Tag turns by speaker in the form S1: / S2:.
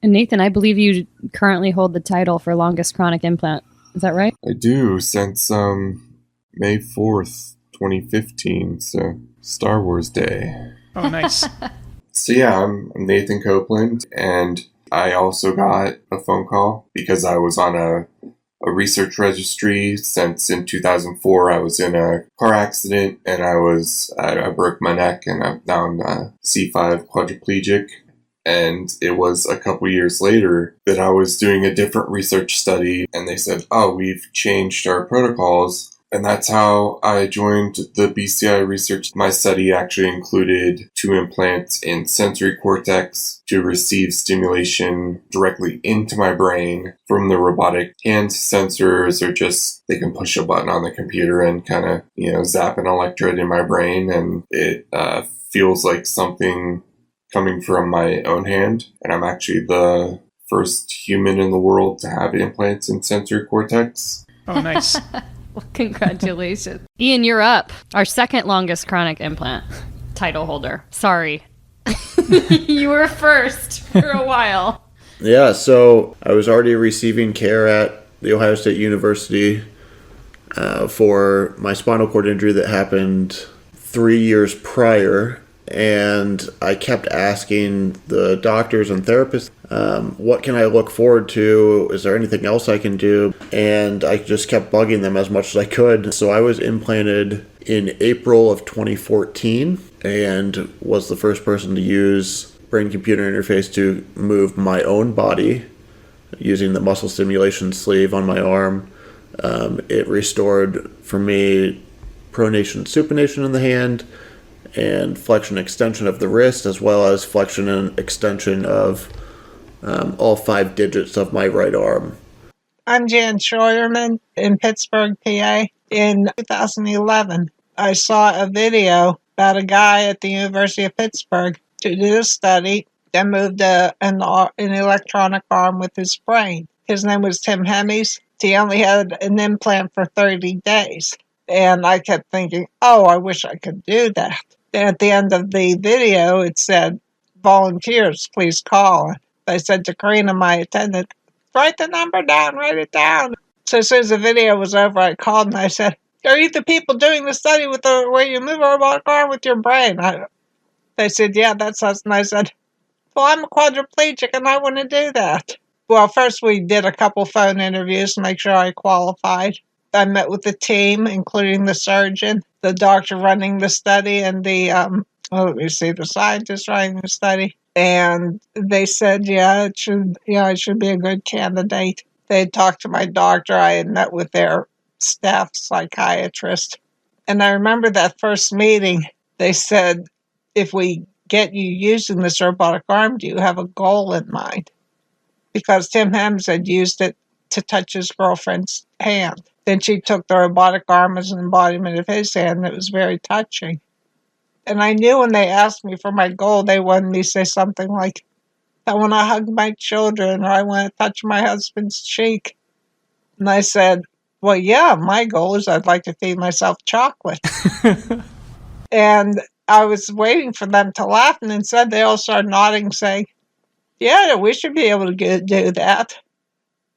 S1: And Nathan, I believe you currently hold the title for longest chronic implant. Is that right?
S2: I do, since May 4th, 2015, so Star Wars Day.
S3: Oh, nice.
S2: So yeah, I'm Nathan Copeland, and I also got a phone call because I was on a research registry since in 2004 I was in a car accident and I broke my neck, and now I'm a C5 quadriplegic. And it was a couple years later that I was doing a different research study, and they said, oh, we've changed our protocols. And that's how I joined the BCI research. My study actually included 2 implants in sensory cortex to receive stimulation directly into my brain from the robotic hand sensors, or just they can push a button on the computer and kind of, zap an electrode in my brain, and it feels like something coming from my own hand. And I'm actually the first human in the world to have implants in sensory cortex.
S3: Oh, nice.
S1: Well, congratulations. Ian, you're up. Our second longest chronic implant title holder. Sorry. You were first for a while.
S4: Yeah, so I was already receiving care at The Ohio State University for my spinal cord injury that happened 3 years prior. And I kept asking the doctors and therapists, what can I look forward to? Is there anything else I can do? And I just kept bugging them as much as I could. So I was implanted in April of 2014 and was the first person to use brain-computer interface to move my own body using the muscle stimulation sleeve on my arm. It restored for me pronation, supination in the hand, and flexion extension of the wrist, as well as flexion and extension of all 5 digits of my right arm.
S5: I'm Jan Scheuermann in Pittsburgh, PA. In 2011, I saw a video about a guy at the University of Pittsburgh who did a study that moved an electronic arm with his brain. His name was Tim Hemmes. He only had an implant for 30 days. And I kept thinking, oh, I wish I could do that. At the end of the video, it said, volunteers, please call. I said to Karina, my attendant, write the number down, write it down. So as soon as the video was over, I called and I said, are you the people doing the study with the where you move a robotic arm with your brain? They said, yeah, that's us. And I said, well, I'm a quadriplegic and I want to do that. Well, first we did a couple phone interviews to make sure I qualified. I met with the team, including the surgeon, the doctor running the study, and the scientist running the study. And they said, it should be a good candidate. They had talked to my doctor. I had met with their staff psychiatrist. And I remember that first meeting, they said, if we get you using this robotic arm, do you have a goal in mind? Because Tim Hemmes had used it to touch his girlfriend's hand. Then she took the robotic arm as an embodiment of his hand, and it was very touching. And I knew when they asked me for my goal, they wanted me to say something like, I want to hug my children, or I want to touch my husband's cheek. And I said, well, yeah, my goal is I'd like to feed myself chocolate. And I was waiting for them to laugh, and instead they all started nodding, saying, yeah, we should be able to do that.